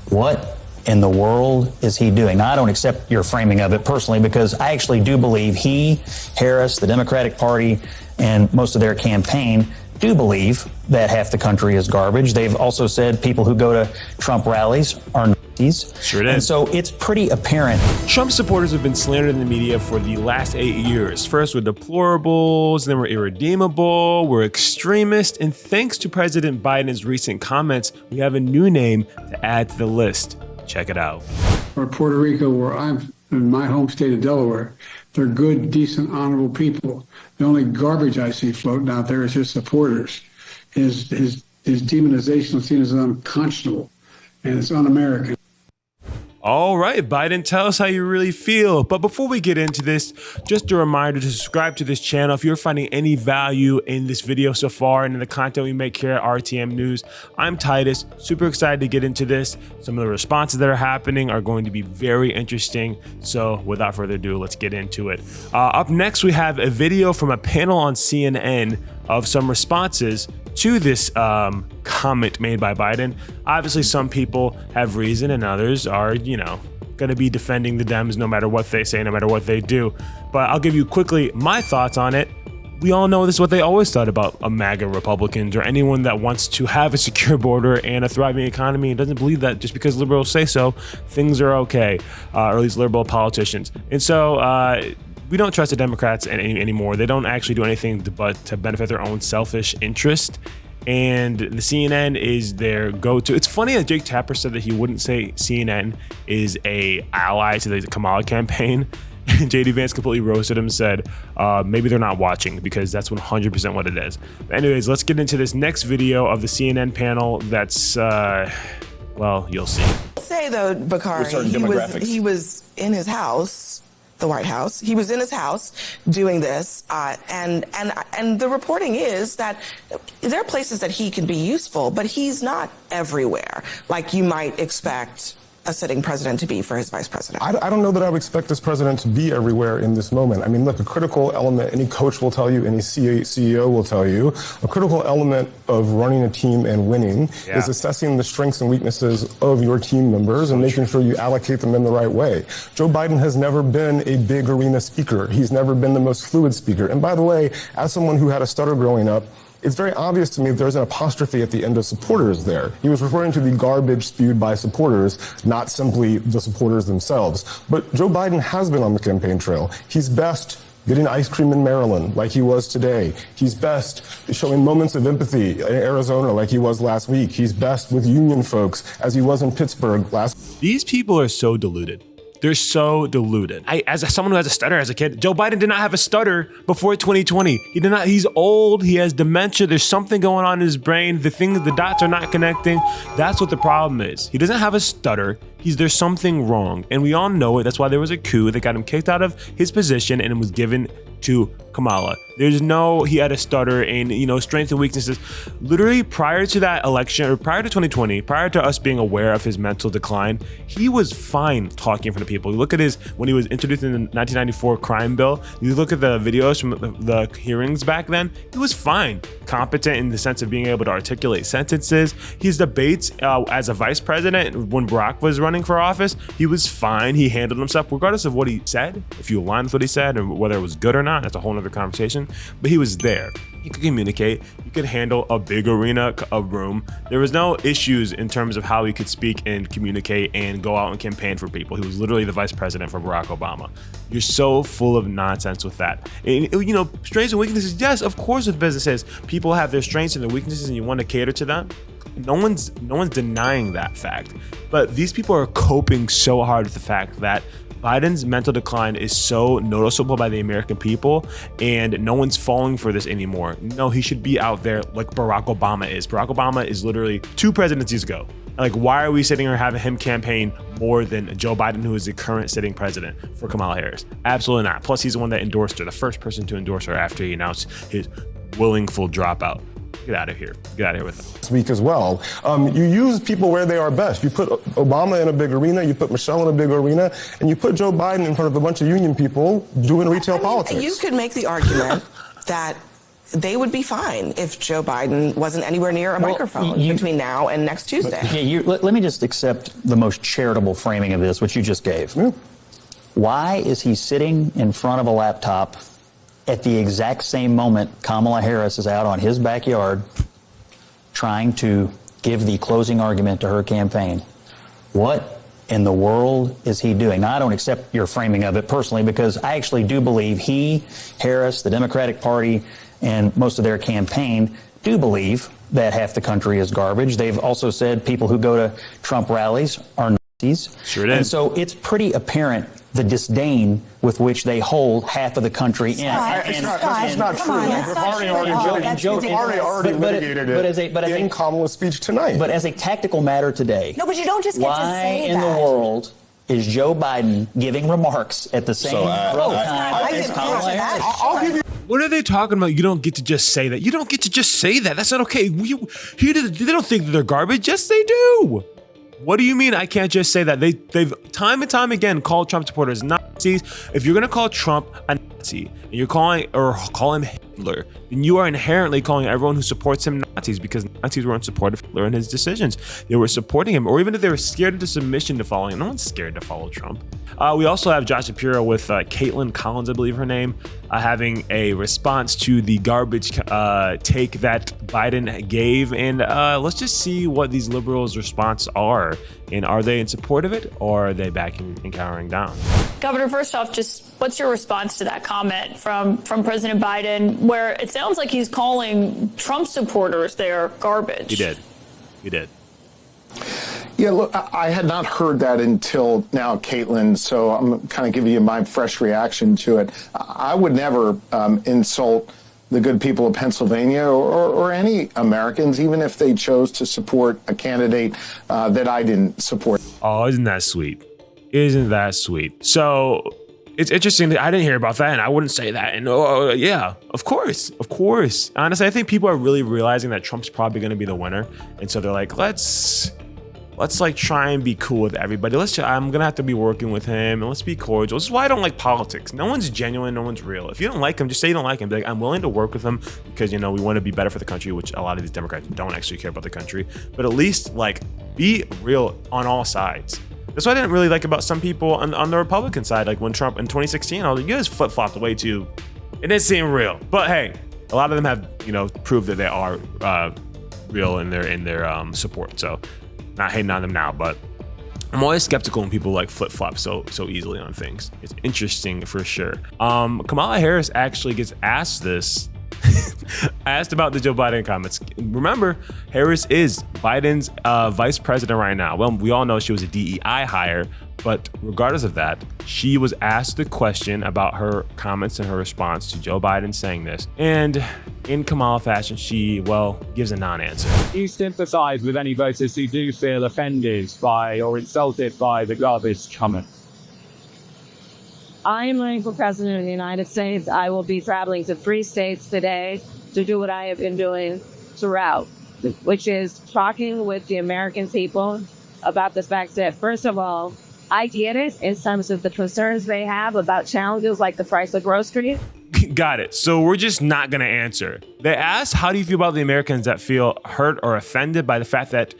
what in the world is he doing? Now, I don't accept your framing of it personally, because I actually do believe he, Harris, the Democratic Party, and most of their campaign do believe that half the country is garbage. They've also said people who go to Trump rallies are Nazis. Sure did. And so it's pretty apparent. Trump supporters have been slandered in the media for the last 8 years. First we're deplorables, then we're irredeemable, we're extremist, and thanks to President Biden's recent comments, we have a new name to add to the list. Check it out. Or Puerto Rico, where I'm in my home state of Delaware, they're good, decent, honorable people. The only garbage I see floating out there is his supporters. His demonization is seen as unconscionable, and it's un-American. All right, Biden, tell us how you really feel. But before we get into this, just a reminder to subscribe to this channel if you're finding any value in this video so far and in the content we make here at RTM News. I'm Titus, super excited to get into this. Some of the responses that are happening are going to be very interesting. So without further ado, let's get into it. Up next, we have a video from a panel on CNN of some responses to this comment made by Biden. Obviously, some people have reason and others are, going to be defending the Dems no matter what they say, no matter what they do. But I'll give you quickly my thoughts on it. We all know this is what they always thought about MAGA Republicans or anyone that wants to have a secure border and a thriving economy and doesn't believe that just because liberals say so, things are okay, or at least liberal politicians. And so, we don't trust the Democrats anymore. They don't actually do anything but to benefit their own selfish interest. And the CNN is their go-to. It's funny that Jake Tapper said that he wouldn't say CNN is a ally to the Kamala campaign. And JD Vance completely roasted him and said, maybe they're not watching because that's 100% what it is. But anyways, let's get into this next video of the CNN panel. That's, well, you'll see. Say though, Bakari, he was in his house, the White House. He was in his house doing this, and the reporting is that there are places that he can be useful, but he's not everywhere like you might expect a sitting president to be for his vice president. I don't know that I would expect this president to be everywhere in this moment. I mean, look, a critical element, any coach will tell you, any CEO will tell you, a critical element of running a team and winning is assessing the strengths and weaknesses of your team members and making sure you allocate them in the right way. Joe Biden has never been a big arena speaker. He's never been the most fluid speaker. And by the way, as someone who had a stutter growing up, it's very obvious to me that there's an apostrophe at the end of supporters there. He was referring to the garbage spewed by supporters, not simply the supporters themselves. But Joe Biden has been on the campaign trail. He's best getting ice cream in Maryland like he was today. He's best showing moments of empathy in Arizona like he was last week. He's best with union folks as he was in Pittsburgh last. These people are so deluded. They're so deluded. As someone who has a stutter as a kid, Joe Biden did not have a stutter before 2020. He did not. He's old. He has dementia. There's something going on in his brain. The dots are not connecting. That's what the problem is. He doesn't have a stutter. There's something wrong. And we all know it. That's why there was a coup that got him kicked out of his position and it was given to Kamala. He had a stutter and, strengths and weaknesses. Literally prior to that election or prior to 2020, prior to us being aware of his mental decline, he was fine talking in front of people. You look at when he was introduced in the 1994 crime bill, you look at the videos from the hearings back then, he was fine. Competent in the sense of being able to articulate sentences. His debates as a vice president when Barack was running for office, he was fine. He handled himself regardless of what he said. If you align with what he said and whether it was good or not, that's a whole other conversation. But he was there. He could communicate. He could handle a big arena, a room. There was no issues in terms of how he could speak and communicate and go out and campaign for people. He was literally the vice president for Barack Obama. You're so full of nonsense with that. And, strengths and weaknesses, yes, of course with businesses, people have their strengths and their weaknesses and you want to cater to them. No one's denying that fact. But these people are coping so hard with the fact that Biden's mental decline is so noticeable by the American people and no one's falling for this anymore. No, he should be out there like Barack Obama is. Barack Obama is literally 2 presidencies ago. Like, why are we sitting here having him campaign more than Joe Biden, who is the current sitting president for Kamala Harris? Absolutely not. Plus, he's the one that endorsed her, the first person to endorse her after he announced his willful dropout. Get out of here. Get out of here with them. This week as well. You use people where they are best. You put Obama in a big arena, you put Michelle in a big arena, and you put Joe Biden in front of a bunch of union people doing retail politics. You could make the argument that they would be fine if Joe Biden wasn't anywhere near a microphone between now and next Tuesday. Yeah, let me just accept the most charitable framing of this, which you just gave. Why is he sitting in front of a laptop at the exact same moment Kamala Harris is out on his backyard trying to give the closing argument to her campaign? What in the world is he doing? Now, I don't accept your framing of it personally because I actually do believe he, Harris, the Democratic Party, and most of their campaign do believe that half the country is garbage. They've also said people who go to Trump rallies are Nazis. Sure did. And so it's pretty apparent the disdain with which they hold half of the country in. That's not true. The party already litigated it in Kamala's speech tonight. But as a tactical matter today, no, but you don't just get to say why in the world is Joe Biden giving remarks at the same time as Kamala Harris? I'll give you. What are they talking about? You don't get to just say that. You don't get to just say that. That's not okay. They don't think that they're garbage. Yes, they do. What do you mean I can't just say that? They've time and time again called Trump supporters Nazis. If you're going to call Trump a Nazi and you're call him Hitler, then you are inherently calling everyone who supports him Nazis, because Nazis weren't supportive of Hitler and his decisions. They were supporting him, or even if they were scared into submission to following him. No one's scared to follow Trump. We also have Josh Shapiro with Caitlin Collins, I believe her name, having a response to the garbage take that Biden gave. And let's just see what these liberals' response are. And are they in support of it, or are they backing and cowering down? Governor, first off, just what's your response to that comment from President Biden, where it sounds like he's calling Trump supporters there garbage? He did. Yeah, look, I had not heard that until now, Caitlin, so I'm kind of giving you my fresh reaction to it. I would never insult the good people of Pennsylvania or any Americans, even if they chose to support a candidate that I didn't support. Oh, isn't that sweet? Isn't that sweet? So it's interesting that I didn't hear about that, and I wouldn't say that. And yeah, of course. Honestly, I think people are really realizing that Trump's probably going to be the winner, and so they're like, let's like try and be cool with everybody. I'm gonna have to be working with him, and let's be cordial. This is why I don't like politics. No one's genuine, no one's real. If you don't like him, just say you don't like him. Be like, I'm willing to work with him because, we want to be better for the country, which a lot of these Democrats don't actually care about the country. But at least be real on all sides. That's what I didn't really like about some people on the Republican side. Like when Trump in 2016, I was like, you guys flip-flopped way too. It didn't seem real. But hey, a lot of them have proved that they are real in their support. So not hating on them now, but I'm always skeptical when people flip-flop so easily on things. It's interesting for sure. Kamala Harris actually gets asked this, asked about the Joe Biden comments. Remember, Harris is Biden's vice president right now. Well, we all know she was a DEI hire, but regardless of that, she was asked the question about her comments and her response to Joe Biden saying this. And in Kamala fashion, she, gives a non-answer. Do you sympathize with any voters who do feel offended by or insulted by the garbage comment? I am running for president of the United States. I will be traveling to 3 states today to do what I have been doing throughout, which is talking with the American people about the fact that, first of all, I get it in terms of the concerns they have about challenges like the price of groceries. Got it. So we're just not going to answer. They asked, how do you feel about the Americans that feel hurt or offended by the fact that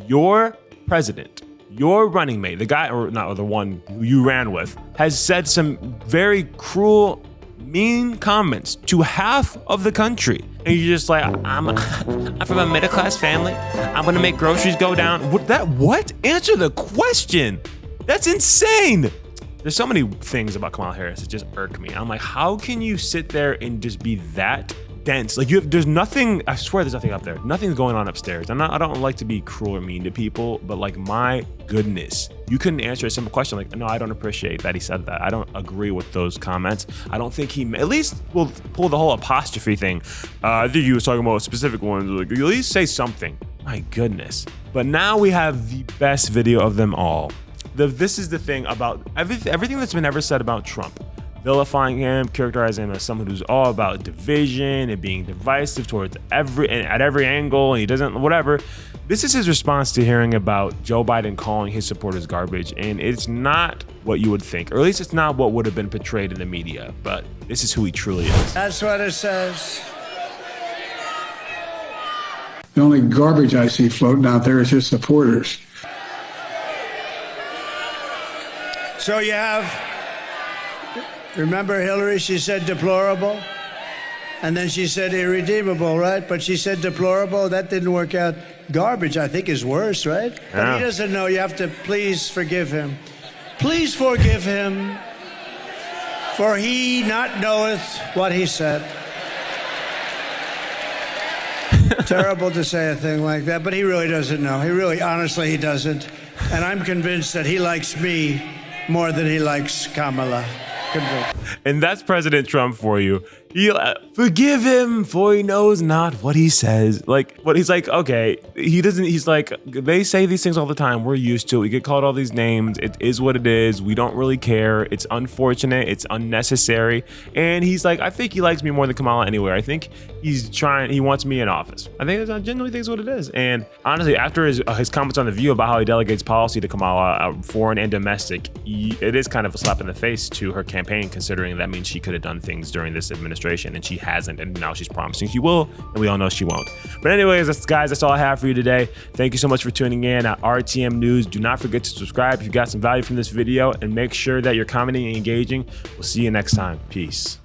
your president, your running mate, the guy, or not, or the one you ran with, has said some very cruel, mean comments to half of the country. And you're just like, I'm from a middle-class family. I'm going to make groceries go down. What? Answer the question. That's insane. There's so many things about Kamala Harris that just irk me. I'm like, how can you sit there and just be that dense? There's nothing, I swear there's nothing up there. Nothing's going on upstairs. I don't like to be cruel or mean to people, but my goodness, you couldn't answer a simple question like, no, I don't appreciate that he said that. I don't agree with those comments. I don't think he, at least will pull the whole apostrophe thing. I think he was talking about specific ones. At least say something. My goodness. But now we have the best video of them all. This is the thing about everything that's been ever said about Trump. Vilifying him, characterizing him as someone who's all about division and being divisive towards at every angle, and he doesn't, whatever. This is his response to hearing about Joe Biden calling his supporters garbage, and it's not what you would think, or at least it's not what would have been portrayed in the media, but this is who he truly is. That's what it says. The only garbage I see floating out there is his supporters. So you have, remember Hillary, she said deplorable? And then she said irredeemable, right? But she said deplorable. That didn't work out. Garbage, I think, is worse, right? Yeah. But he doesn't know. You have to please forgive him. Please forgive him, for he not knoweth what he said. Terrible to say a thing like that, but he really doesn't know. He really, honestly, he doesn't. And I'm convinced that he likes me more than he likes Kamala. And that's President Trump for you. He forgive him, for he knows not what he says. Like, what he's like, okay, he doesn't, he's like, they say these things all the time. We're used to it. We get called all these names. It is what it is. We don't really care. It's unfortunate. It's unnecessary. And he's like, I think he likes me more than Kamala anyway. I think he's trying, he wants me in office. I genuinely think it's what it is. And honestly, after his comments on The View about how he delegates policy to Kamala, foreign and domestic, it is kind of a slap in the face to her campaign, considering that means she could have done things during this administration and she hasn't, and now she's promising she will, and we all know she won't. But anyways, guys, that's all I have for you today. Thank you so much for tuning in at RTM News. Do not forget to subscribe if you got some value from this video, and make sure that you're commenting and engaging. We'll see you next time. Peace.